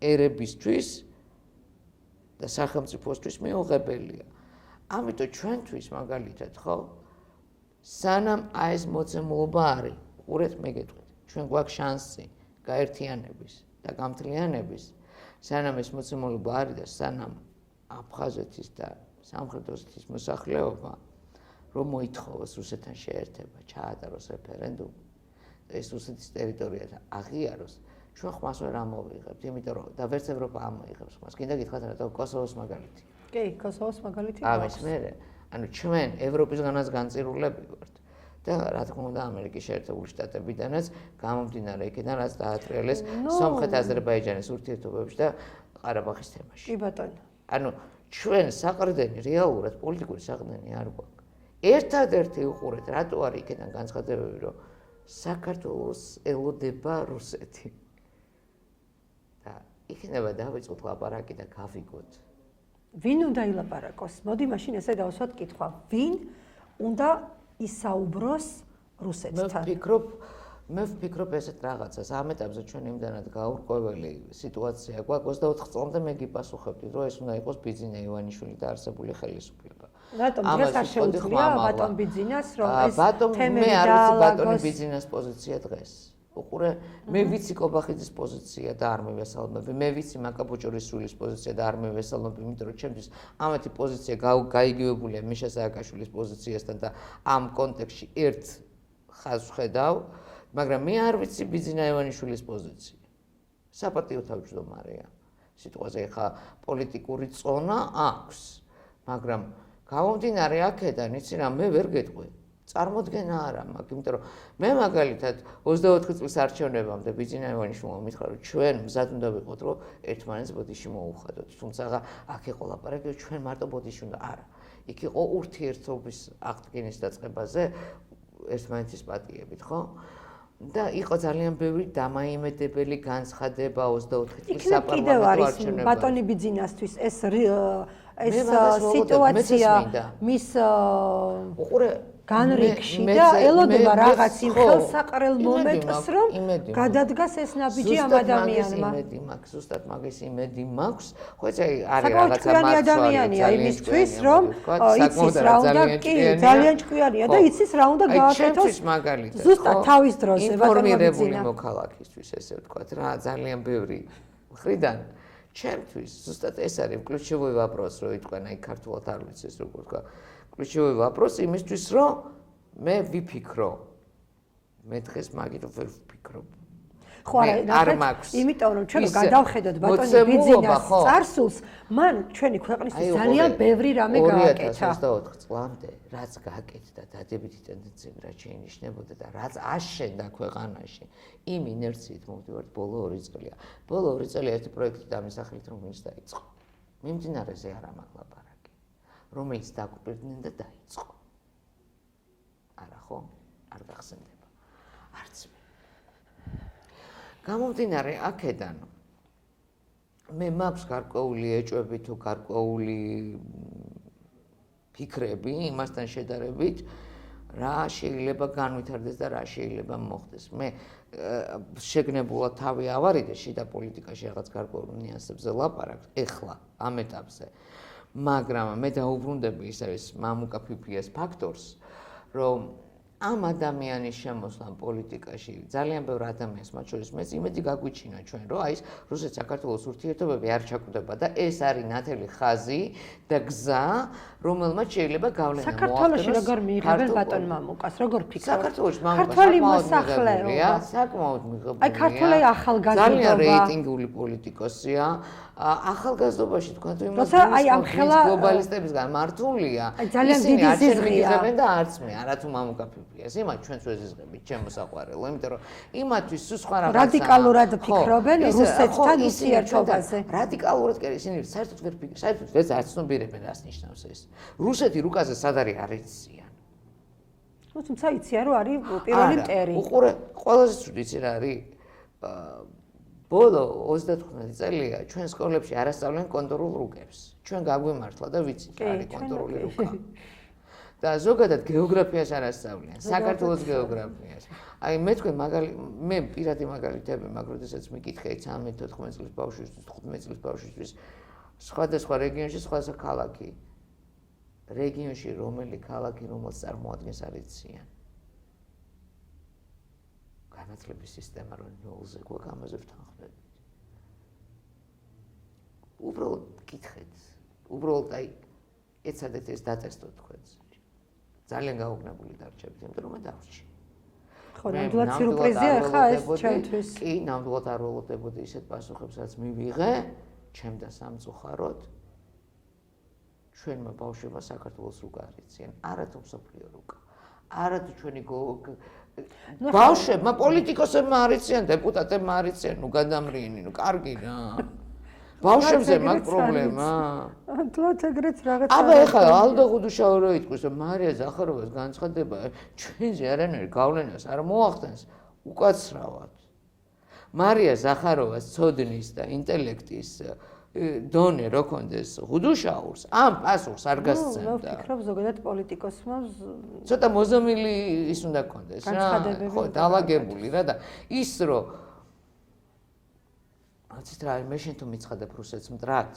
ერებისთვის და სახელმწიფოსთვის მიუღებელია. ამიტომ ჩვენთვის მაგალითად, ხო, სანამ აი ეს მოცემულობა არის, ყურეთ მე გეტყვით, ჩვენ გვაქვს შანსი გაერთიანების და გამთლიანების, სანამ ეს მოცემულობა არის და სანამ აფხაზეთის და სამხრეთ ოსეთის მოსახლეობა რომ მოითხოვოს რუსეთთან შეერთება, ჩაატაროს რეფერენდუმი და ეს რუსეთის ტერიტორიაზე აღიაროს, ჩვენ ხმას ვერ ამოვიღებთ, იმიტომ რომ და ვერც ევროპა ამოიღებს ხმას. კიდე გითხრათ რატო კოსოვოს მაგალითი. კი, კოსოვოს მაგალითი. ამის მერე, ანუ ჩვენ ევროპისგანაც განწირულები ვართ და რა თქმა უნდა ამერიკის შეერთებული შტატებიდანაც გამომდინარე იქიდან რაც დაატრიალეს სომხეთ-აზერბაიჯანის ურთიერთობებში და ყარაბაღის თემაში. კი ბატონო. ანუ ჩვენ საყრდენი რეალურად პოლიტიკური საყრდენი არ გვაქვს. ერთადერთი უყურეთ, რატო არის იქიდან განცხადებები, რომ საქართველოს ელოდება რუსეთი. და იქნება დავიწყოთ ლაპარაკი და გავიგოთ. ვინ უნდა ილაპარაკოს? მოდი მაშინ ესე დავსვათ კითხვა. ვინ უნდა ისაუბროს რუსეთთან? მე ვფიქრობ ესეთ რაღაცას. ამ ეტაპზე ჩვენ იმდანად გაურკვეველი სიტუაცია გვაქვს 24 წლამდე მე გიპასუხებდი, რომ ეს უნდა იყოს ბიძინა ივანიშვილი და არსებული ხელისუფლება. რატომ დღეს არ შეუძლია ბატონ ბიძინას რომ ეს თემები მე არ ვიცი ბატონი ბიძინას პოზიცია დღეს. უყურე, მე ვიცი კობახიძის პოზიცია და არ მივესალმები. მე ვიცი მაკაბუჭურის სულის პოზიცია და არ მივესალმები, იმიტომ რომ ჩემთვის ამათი პოზიცია გაიგივებულია მიშა სააკაშვილის პოზიციასთან და ამ კონტექსტში ერთ ხაზს ვხედავ, მაგრამ მე არ ვიცი ბიძინა ივანიშვილის პოზიცია. საპატიო თავმჯდომარეა. სიტყვაზე ხა პოლიტიკური წონა აქვს, მაგრამ გამომდინარე აქედან, იცი რა, მე ვერ გეტყვი. წარმოდგენა არა მაქვს, იმიტომ რომ მე მაგალითად 24 წლის არჩევნებამდე ბიძინა ივანიშვილმა მითხრა, რომ ჩვენ მზად უნდა ვიყოთ, რომ ერთმანეთს ბოდიში მოუხადოთ. თუმცა აქ იყო ლაპარაკი, რომ ჩვენ მარტო ბოდიში უნდა არა. იქ იყო ურთიერთობის აღდგენის დაწყებაზე ერთმანეთის პატიებით, ხო? და იყო ძალიან ბევრი დამაიმედებელი განცხადება 24 წლის საპარლამენტო არჩევნებამდე. ბატონი ბიძინასთვის ეს სიტუაცია მის უყურე განრიგში და ელოდება რაღაც იმ ხელსაყრელ მომენტს, რომ გადადგას ეს ნაბიჯი ამ ადამიანმა. იმედი მაქვს, ზუსტად მაგის იმედი მაქვს. ხო ეს არის რაღაცა მართვარი ადამიანია იმისთვის, რომ იცის რა უნდა, კი, ძალიან ჭკვიანია და იცის რა უნდა გააკეთოს. ზუსტად თავის დროზე ფორმირებული მოქალაქისთვის, ესე ვთქვათ, რა ძალიან ბევრი მხრიდან ჩემთვის ზუსტად ეს არის ключевой вопрос, რომ იტყვენ აი ქართულად არ ვიცი ეს როგორ თქვა. ключевой вопрос იმისთვის, რომ მე ვიფიქრო. მე დღეს მაგით ვერ ვფიქრობ. ხო არა, იმიტომ რომ ჩვენ გადავხედოთ ბატონი ბიძინას წარსულს, მან ჩვენი ქვეყნისთვის ძალიან ბევრი რამე გააკეთა. 2024 წლამდე რაც გააკეთა დადებითი ტენდენციები რაც შეინიშნებოდა და რაც აშენდა ქვეყანაში, იმ ინერციით მოვდივართ ბოლო 2 წელია. ბოლო 2 წელი ერთი პროექტი დამისახილეთ რომ ვინც დაიწყო. მიმდინარეზე არა მაგლაპარაკი, რომელიც დაგვირდნენ და დაიწყო. არა ხო? არ გახსენდება. არც გამომდინარე აქედან მე მაქვს გარკვეული ეჭვები თუ გარკვეული ფიქრები იმასთან შედარებით რა შეიძლება განვითარდეს და რა შეიძლება მოხდეს. მე შეგნებულად თავი ავარიდე შიდა პოლიტიკაში რაღაც გარკვეულ ნიuansებზე ლაპარაკს ეხლა ამ ეტაპზე. მაგრამ მე დაუბრუნდები ის არის მამუკა ფიფიას ფაქტორს, რომ ამ ადამიანის შემოსვლა პოლიტიკაში ძალიან ბევრ ადამიანს, მათ შორის მეც იმედი გაგვიჩინა ჩვენ, რომ აი ეს რუსეთ-საქართველოს ურთიერთობები არ ჩაკვდება და ეს არის ნათელი ხაზი და გზა, რომელმაც შეიძლება გავლენა მოახდინოს. საქართველოში როგორ მიიღებენ ბატონ მამუკას, როგორ ფიქრობთ? საქართველოში მამუკა ქართული მოსახლეობა, საკმაოდ მიღებულია. აი ქართული ახალგაზრდობა. ძალიან რეიტინგული პოლიტიკოსია. ახალგაზრდობაში თქვა თუ იმას გლობალისტებისგან მართულია. ისინი არ შემიგებენ და არც მე, არათუ მამუკა ფიფიას. იმათ ჩვენც ვეზიზღებით, ჩემო საყვარელო, იმიტომ რომ იმათთვის სულ სხვა რაღაცა. რადიკალურად ფიქრობენ რუსეთთან ურთიერთობაზე. რადიკალურად კი ისინი საერთოდ ვერ ფიქრობენ, საერთოდ ვერ აცნობიერებენ რას ნიშნავს ეს. რუსეთი რუკაზე სად არის არ იციან. ну თუმცა იციან რომ არის პირველი მტერი. უყურე, ყველაზე ცუდი იცი რა არის? ბოლო 35 წელია ჩვენ სკოლებში არ ასწავლენ კონტურულ რუკებს. ჩვენ გაგვიმართლა და ვიცით რა არის კონტურული რუკა. და ზოგადად გეოგრაფიას არ ასწავლიან, საქართველოს გეოგრაფიას. აი მე თქვენ მე პირადი მაგალითები მაქვს, როდესაც მიკითხე 13-14 წლის ბავშვისთვის, 15 წლის ბავშვისთვის სხვადასხვა რეგიონში სხვადასხვა ქალაქი. რეგიონში რომელი ქალაქი რომელს წარმოადგენს არ იციან. განათლების სისტემა რომ ნულზე გვაქვს ამაზე ვთანხმდებით. უბრალოდ გითხეთ, უბრალოდ აი ეცადეთ ეს დატესტოთ თქვენს. ძალიან გაუგნებული დარჩებით, იმიტომ რომ მე დავრჩი. ხო, ნამდვილად სიურპრიზია ხა ეს ჩემთვის. კი, ნამდვილად არ ველოდებოდი ისეთ პასუხებს, რაც მივიღე, ჩემ და სამწუხაროდ. ჩვენმა ბავშვებმა საქართველოს რუკა არ იციან, არათუ მსოფლიო რუკა. არათუ ჩვენი ბავშვებმა პოლიტიკოსებმა არ იციან, დეპუტატებმა არ იციან, ნუ გადამრიენი, ნუ კარგი რა. ბავშვებზე მაქვს პრობლემა. თლაც ეგრეც რაღაც. აბა ეხლა ალდო ხუდუშავა რო იტყვის, რომ მარია ზახაროვას განცხადება ჩვენზე არანაირ გავლენას არ მოახდენს, უკაცრავად. მარია ზახაროვას ცოდნის და ინტელექტის დონე რო კონდეს ხუდუშაურს, ამ პასუხს არ გასცემდა. ნუ ვფიქრობ ზოგადად პოლიტიკოსმა ცოტა მოზომილი ის უნდა კონდეს რა. ხო, დაალაგებული რა და ის რო აცით რა, მე შენ თუ მიცხადებ რუსეთს მტრად,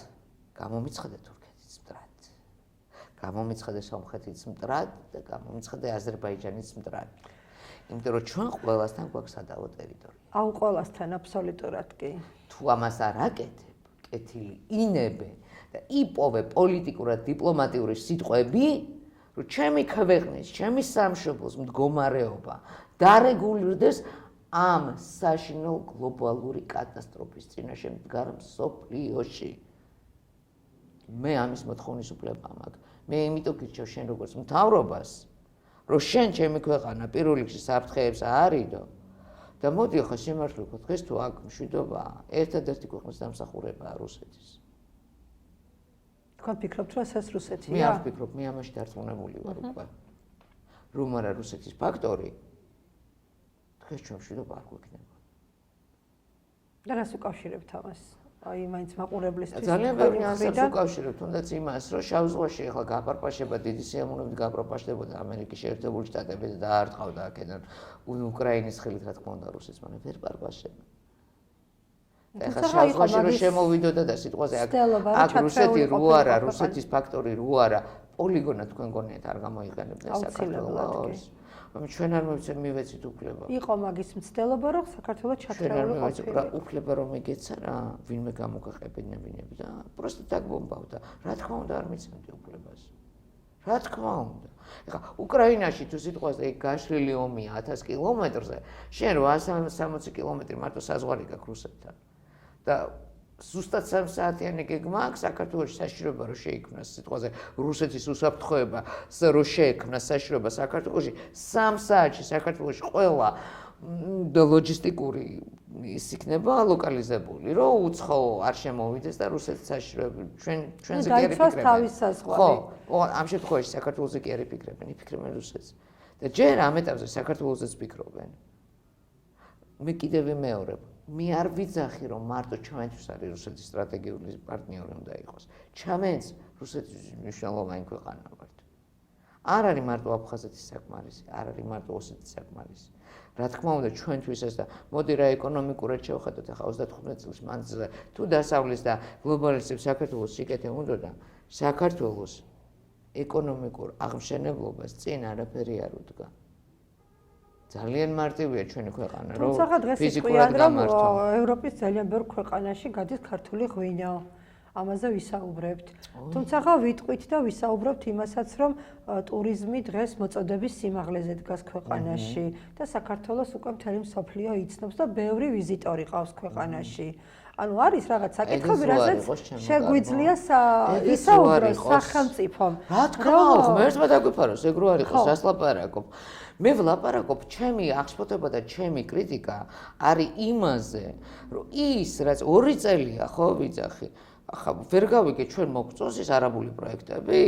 გამომიცხადე თურქეთიც მტრად. გამომიცხადე სომხეთიც მტრად და გამომიცხადე აზერბაიჯანიც მტრად. იმიტომ რომ ჩვენ ყველასთან გვაქვს სადავო ტერიტორია. აუ ყველასთან აბსოლუტურად კი. თუ ამას არ აკეთებ, კეთილი ინებე და იპოვე პოლიტიკურად დიპლომატიური სიტყვები, რომ ჩემი ქვეყნის, ჩემი სამშობლოს მდგომარეობა დარეგულირდეს ამ საშინელ გლობალური კატასტროფის წინაშე მდგარ მსოფლიოში. მე ამის მოთხოვნის უფლება მაქვს. მე იმიტომ გირჩევ შენ როგორც მთავრობას, რომ შენ ჩემი ქვეყანა პირველ რიგში საფრთხეებს აარიდო და მოდი ახლა სიმართლე ვქო, დღეს თუ აქ მშვიდობაა, ერთადერთი ქვეყნის დამსახურებაა რუსეთის. თქვენ ფიქრობთ, რომ ეს რუსეთია? მე არ ვფიქრობ, მე ამაში დარწმუნებული ვარ უკვე. რომ არა რუსეთის ფაქტორი დღეს ჩვენ მშვიდობა არ გვექნება. და რას უკავშირებთ ამას? აი მაინც მაყურებლისთვის ძალიან ბევრი ასებს უკავშირებ, თუნდაც იმას, რომ შავ ზღვაში ახლა გაპარპაშება დიდი სიამოვნებით გაპარპაშდებოდა ამერიკის შეერთებული შტატები და დაარტყავდა აქედან უკრაინის ხელით, რა თქმა უნდა, რუსეთს, მაგრამ ვერ პარპაშება. ეხლა შავ ზღვაში რომ შემოვიდოდა და სიტყვაზე აქ რუსეთი რო არა, რუსეთის ფაქტორი რო არა, პოლიგონა თქვენ გონიათ არ გამოიყენებდნენ საქართველოს. ჩვენ არ მივეცით უფლება. იყო მაგის მცდელობა, რომ საქართველოს ჩათრეული ყოფილიყო. უფლება რომ იგეცა რა, ვინმე გამოგაყებინებინებდა, პროსტო დაგბომბავდა. რა თქმა უნდა არ მიცემდი უფლებას. რა თქმა უნდა. ეხლა უკრაინაში თუ სიტყვაზე იქ გაშლილი ომია 1000 კილომეტრზე, შენ 860 კილომეტრი მარტო საზღვარი გაქვს რუსეთთან. და ზუსტად 3 საათიანი გეგმა აქვს საქართველოში საშიშროება რომ შეიქმნას სიტყვაზე რუსეთის უსაფრთხოება რომ შეექმნას საშიშროება საქართველოში 3 საათში საქართველოში ყველა ლოჯისტიკური ის იქნება ლოკალიზებული რომ უცხო არ შემოვიდეს და რუსეთის საშიშროება ჩვენზე კი არ იფიქრებენ ხო ამ შემთხვევაში საქართველოზე კი არ იფიქრებენ რუსეთს და ჯერ ამ ეტაპზე საქართველოზეც ფიქრობენ მე კიდევ ვიმეორებ მე არ ვიძახი რომ მარტო ჩვენთვის არის რუსეთის სტრატეგიული პარტნიორი უნდა იყოს. ჩამენს რუსეთის მნიშვნელოვანი ქვეყანა ვართ. არ არის მარტო აფხაზეთის საკმარისი, არ არის მარტო ოსეთის საკმარისი. რა თქმა უნდა ჩვენთვის ეს და მოდი რა ეკონომიკურად შევხედოთ ახლა 35 წლის მანძილზე თუ დასავლის და გლობალიზების საქართველოს სიკეთე უნდა და საქართველოს ეკონომიკურ აღმშენებლობას წინ არაფერი არ უდგა. ძალიან მარტივია ჩვენი ქვეყანა, რომ ფიზიკურად გამართო. ევროპის ძალიან ბევრ ქვეყანაში გადის ქართული ღვინო. ამაზე ვისაუბრებთ. თუმცა ვიტყვით და ვისაუბრებთ იმასაც, რომ ტურიზმი დღეს მოწოდების სიმაღლეზე დგას ქვეყანაში და საქართველოს უკვე მთელი მსოფლიო იცნობს და ბევრი ვიზიტორი ყავს ქვეყანაში. ანუ არის რაღაც საკითხები, რასაც შეგვიძლია ისაუბროს სახელმწიფომ. რა თქმა უნდა, მე ერთმა დაგვიფაროს, ეგ რო არ იყოს, რას ლაპარაკობ. მე ვლაპარაკობ, ჩემი აღშფოთება და ჩემი კრიტიკა არის იმაზე, რომ ის, რაც 2 წელია, ხო, ვიძახი, ახლა ვერ გავიგე ჩვენ მოგწონს ის არაბული პროექტები,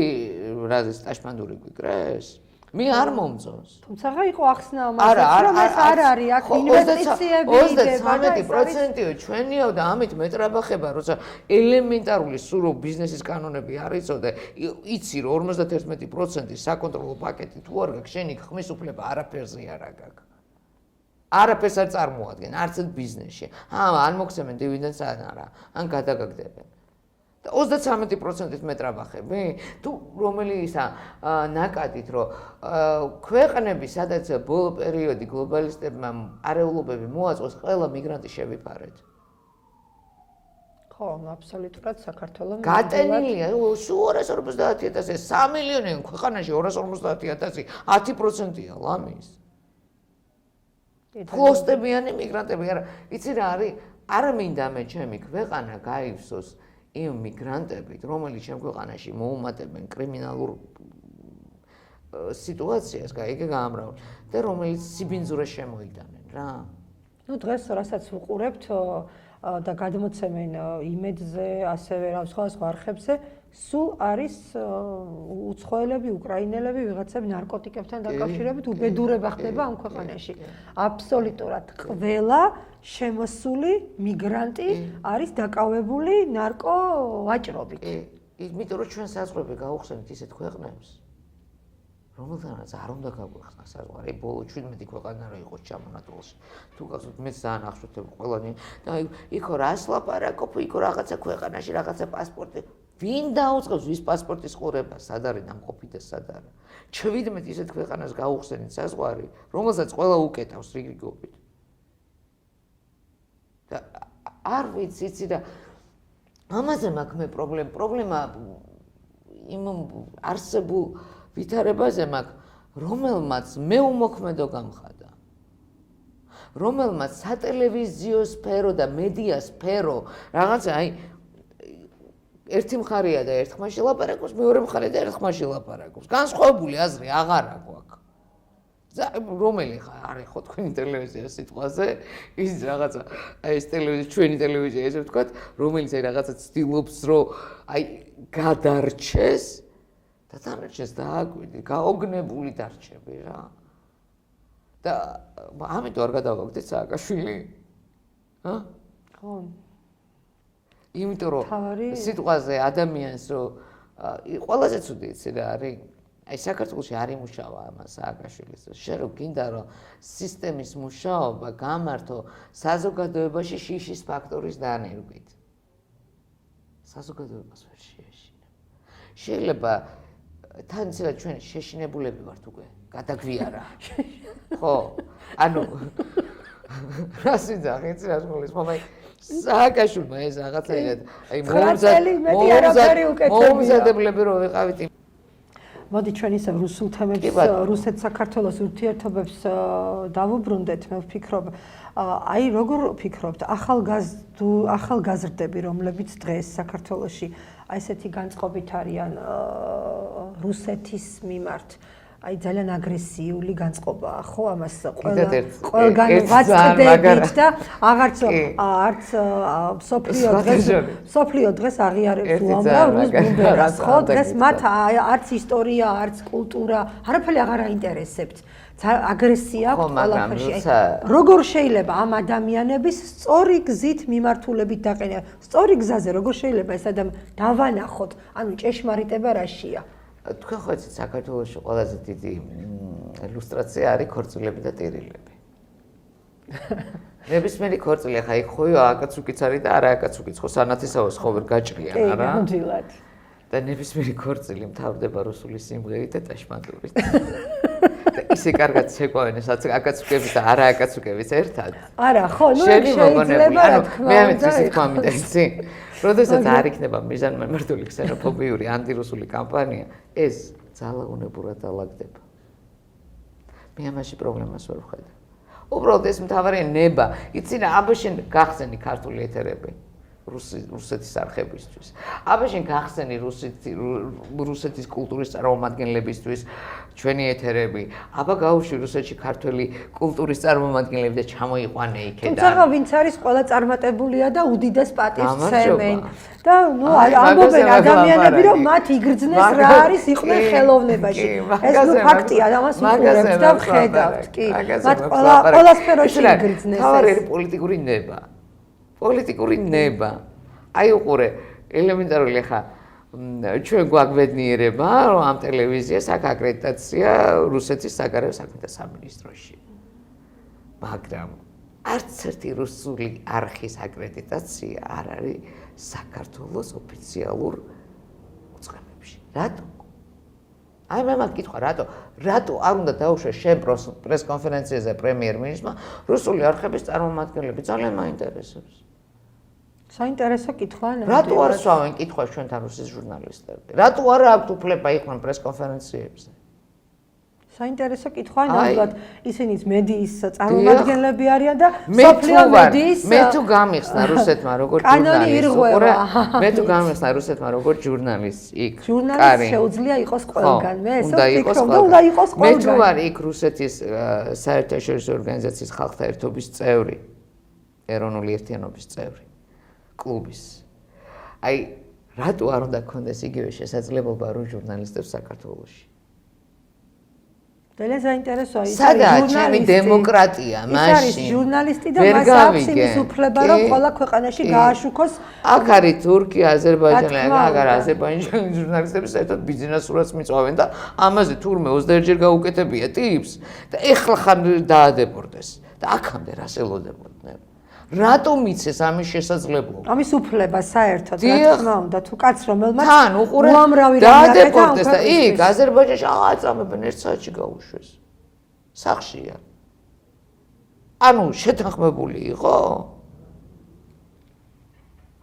რაზეც ტაშმანდური გვიკრეს? მე არ მომწონს. თუმცა იყო ახსნა ამაზე, რომ ეს არ არის აქ ინვესტიციები იდება და 33%-ო ჩვენიო და ამით მეტრაბახება, როცა ელემენტარული სურო ბიზნესის კანონები არ იცოდე, იცი რომ 51% საკონტროლო პაკეტი თუ არ გაქვს, შენი ხმის უფლება არაფერზე არ გაქვს. არაფერს არ წარმოადგენ, არც ბიზნესში. ან მოგცემენ დივიდენდს ან არა, ან გადაგაგდებენ. და 33%-ით მეტრაბახები? თუ რომელი ისა ნაკადით, რომ ქვეყნები, სადაც ბოლო პერიოდი გლობალისტებმა არეულობები მოაწყვეს, ყველა მიგრანტი შევიფარეთ. ხო, აბსოლუტურად საქართველოს გატენილია, სულ 250,000, 3 მილიონი ქვეყანაში 250,000, 10%-ია ლამის. ფლოსტებიანი მიგრანტები, არა, იცი რა არის? არ მინდა მე ჩემი ქვეყანა გაივსოს იმ მიგრანტებით, რომელიც ჩემ ქვეყანაში მოუმატებენ კრიმინალურ სიტუაციას, გაიგე გაამრავლ და რომელიც სიბინძურას შემოიტანენ რა. ნუ დღეს რასაც ვუყურებთ და გადმოცემენ იმედზე, ასევე სხვა არხებზე, სულ არის უცხოელები, უკრაინელები, ვიღაცები ნარკოტიკებთან დაკავშირებით უბედურება ხდება ამ ქვეყანაში. აბსოლუტურად ყველა შემოსული მიგრანტი არის დაკავებული ნარკო ვაჭრობით. იმიტომ რომ ჩვენ საზღვრები გავუხსენით ისეთ ქვეყნებს, რომელთანაც არ უნდა გაგვეხსნა საზღვარი, ბოლო 17 ქვეყანა რა იყოს ჩამონათვალში. თუ გახსოვთ, მე ძალიან ახსოვდება ყველანი და იქო რას ლაპარაკობ, იქო რაღაცა ქვეყანაში, რაღაცა პასპორტი. ვინ დაუწყებს ვის პასპორტის ყურება, სად არის დამყოფი და სად არა. 17 ისეთ ქვეყანას გავუხსენით საზღვარი, რომელსაც ყველა უკეტავს რიგობით. და არ ვიცი, იცი და ამაზე მაქვს მე პრობლემა იმ არსებულ ვითარებაზე მაქვს, რომელმაც მე უმოქმედო გამხადა. რომელმაც სატელევიზიო სფერო და მედია სფერო რაღაცა აი ერთი მხარეა და ერთ ხმაში ლაპარაკობს, მეორე მხარე და ერთ ხმაში ლაპარაკობს. განსხვავებული აზრი აღარ აქვს. რომელი არის ხო თქვენი ტელევიზია სიტყვაზე, ის რაღაცა აი ეს ტელევიზია, ჩვენი ტელევიზია ესე ვთქვათ, რომელიც აი რაღაცა ცდილობს, რომ აი გადარჩეს და დარჩეს დააკვირდი, გაოგნებული დარჩები რა. და ამიტომ არ გადავაგდეთ სააკაშვილი? ჰა? ხო. იმიტომ რომ სიტყვაზე ადამიანს რომ ყველაზე ცუდი იცი რა არის აი საქართველოში არ იმუშავა ამან სააკაშვილის შენ რო გინდა რომ სისტემის მუშაობა გამართო საზოგადოებაში შიშის ფაქტორის დანერგვით საზოგადოებას ვერ შეეშინა შეიძლება თან ცილა ჩვენ შეშინებულები ვართ უკვე გადაგვიარა ხო ანუ რას ვიძახი იცი რას მოლის მომაი სააკაშვილმა ეს რაღაცა აი მოუმზადებლები რო ვიყავით მოდი ჩვენ ისევ რუსულ თემებს რუსეთ-საქართველოს ურთიერთობებს დავუბრუნდეთ მე ვფიქრობ აი როგორ ვფიქრობთ ახალგაზრდები რომლებიც დღეს საქართველოში აი ესეთი განწყობით არიან რუსეთის მიმართ აი ძალიან აგრესიული განწყობაა ხო ამას ყველგან ვაწყდებით და არც სოფლიო დღეს აღიარებს უამრავ რუს ბუნდერას ხო დღეს მათ არც ისტორია არც კულტურა არაფერი აღარ აინტერესებთ აგრესია აქვს ყველაფერში როგორ შეიძლება ამ ადამიანების სწორი გზით მიმართულებით დაყენება სწორი გზაზე როგორ შეიძლება ეს ადამიანი დავანახოთ ანუ ჭეშმარიტება რაშია თქვენ ხო იცით საქართველოში ყველაზე დიდი ილუსტრაცია არის ქორწილები და ტირილები. ნებისმიერი ქორწილი ხა იქ ხოიო აკაცუკიც არის და არა აკაცუკიც ხო სანათისაოს ხო ვერ გაჭრიან არა? ნამდვილად. და ნებისმიერი ქორწილი მთავრდება რუსული სიმღერით და ტაშმადურით. და ისე კარგად შეყვავენ ეს აკაცუკების და არა აკაცუკების ერთად. არა ხო ნუ შეიძლება რა თქმა უნდა. მე ამით ისე თქვა მინდა იცი? როდესაც არ იქნება მიზანმიმართული ქსენოფობიური ანტირუსული კამპანია, ეს ძალაუნებურად ალაგდება. მე ამაში პრობლემას ვერ ვხედავ. უბრალოდ ეს მთავარი ნება, იცი რა, აბა შენ გახსენი ქართული ეთერები რუსეთის არხებისთვის. აბა შენ გახსენი რუსეთის კულტურის წარმომადგენლებისთვის ჩვენი ეთერები. აბა გაუშვი რუსეთში ქართული კულტურის წარმომადგენლები და ჩამოიყვანე იქიდან. თუმცა ვინც არის ყველა წარმატებულია და უდიდეს პატივს ცემენ. და ნუ ამბობენ ადამიანები რომ მათ იგრძნეს რა არის იყვნენ ხელოვნებაში. ეს ნუ ფაქტია და მას უყურებთ და ვხედავთ. კი. მათ ყველა სფეროში იგრძნეს. თავარი პოლიტიკური ნება. პოლიტიკური ნება. აი უყურე, ელემენტარული ხა ჩვენ გვაგვედნიერება, რომ ამ ტელევიზიას აქვს აკრედიტაცია რუსეთის საგარეო საქმეთა სამინისტროში. მაგრამ არც ერთი რუსული არხის აკრედიტაცია არ არის საქართველოს ოფიციალურ უწყებებში. რატო? აი მე მაგ კითხვა, რატო არ უნდა დაუშვეს შენ პრესკონფერენციაზე პრემიერ-მინისტრმა რუსული არხების წარმომადგენლები ძალიან მაინტერესებს. საინტერესო კითხვაა ნამდვილად. რატო არ სვავენ კითხვას ჩვენთან რუსეთის ჟურნალისტები? რატო არ აქვთ უფლება იყვნენ პრესკონფერენციებზე? საინტერესო კითხვაა ნამდვილად. ისინიც მედიის წარმომადგენლები არიან და სოფლიო მედიის მე თუ გამიხსნა რუსეთმა როგორც ჟურნალისტი. მე თუ გამიხსნა რუსეთმა როგორც ჟურნალისტი იქ. ჟურნალისტი შეუძლია იყოს ყველგან. მე ესე ვფიქრობ და უნდა იყოს ყველგან. მე თუ ვარ იქ რუსეთის საერთაშორისო ორგანიზაციის ხალხთა ერთობის წევრი, ეროვნული ერთიანობის წევრი. კლუბის. აი, რატო არ უნდა გქონდეს იგივე შესაძლებლობა რომ ჟურნალისტებს საქართველოში? ძალიან საინტერესოა ის სადაა ჩემი დემოკრატია მაშინ? ის არის ჟურნალისტი და მას აქვს იმის უფლება რომ ყველა ქვეყანაში გააშუქოს. აქ არის თურქია, აზერბაიჯანი, აქ არის აზერბაიჯანის ჟურნალისტები საერთოდ ბიზნესურაც მიწვავენ და ამაზე თურმე 21 ჯერ გაუკეთებია ტიპს და ეხლა ხან დაადეპორტეს და აქამდე რას ელოდებოდნენ? რატომ იცეს ამის შესაძლებლობა? ამის უფლება საერთოდ რა თქმა უნდა თუ კაც რომელმაც უამრავი დაადეპორტეს და იქ აზერბაიჯანში აწამებენ ერთ საათში გაუშვეს. სახშია. ანუ შეთანხმებული იყო?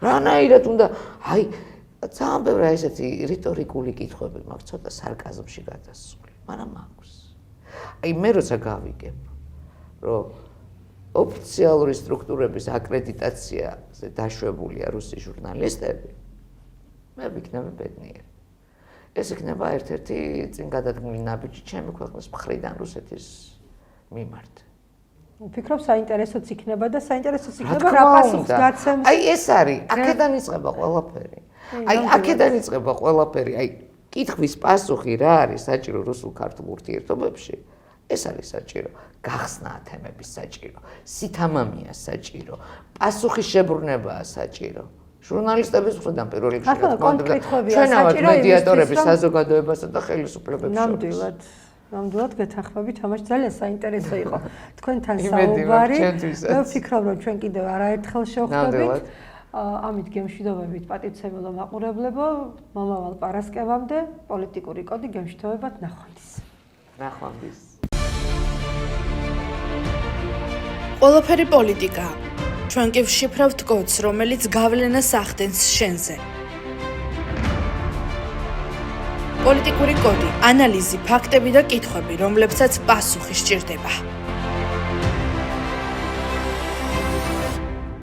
რანაირად უნდა აი ძალიან ბევრი ესეთი რიტორიკული კითხვები მაქვს ცოტა სარკაზმში გადასული, მაგრამ მაქვს. აი მე როცა გავიგებ რომ ოფიციალური სტრუქტურების აკრედიტაციაზე დაშვებულია რუსი ჟურნალისტები, მე ვიქნები ბედნიერი. ეს იქნება ერთ-ერთი წინ გადადგმული ნაბიჯი ჩემი ქვეყნის მხრიდან რუსეთის მიმართ. ვფიქრობ საინტერესოც იქნება და საინტერესოც იქნება რა პასუხს გაცემს. აი ეს არის, აქედან იწყება ყველაფერი. აი აქედან იწყება ყველაფერი. აი კითხვის პასუხი რა არის საჭირო რუსულ-ქართულ ურთიერთობებში? ეს არის საჭირო. გახსნა თემების საჭირო. სითამამია საჭირო. პასუხის შებრუნებაა საჭირო. ჟურნალისტების მხრიდან პირველ რიგში ახლა კონკრეტობია ჩვენავად საჭირო მედიატორები იმისთვის, რომ- საზოგადოებასა და ხელისუფლებებს შორის. ნამდვილად გეთანხმებით, ამაში ძალიან საინტერესო იყო თქვენთან იმედი მაქვს საუბარი. ჩვენთვისაც. მე ვფიქრობ, რომ ჩვენ კიდევ არაერთხელ შევხვდებით. ნამდვილად. ამით გემშვიდობებით პატივცემულო მაყურებლებო, მომავალ პარასკევამდე პოლიტიკური კოდი გემშვიდობებად ნახვამდის. ნახვამდის. ყველაფერი პოლიტიკაა. ჩვენ კი ვშიფრავთ კოდს, რომელიც გავლენას ახდენს შენზე. პოლიტიკური კოდი, ანალიზი, ფაქტები და კითხვები, რომლებსაც პასუხი სჭირდება.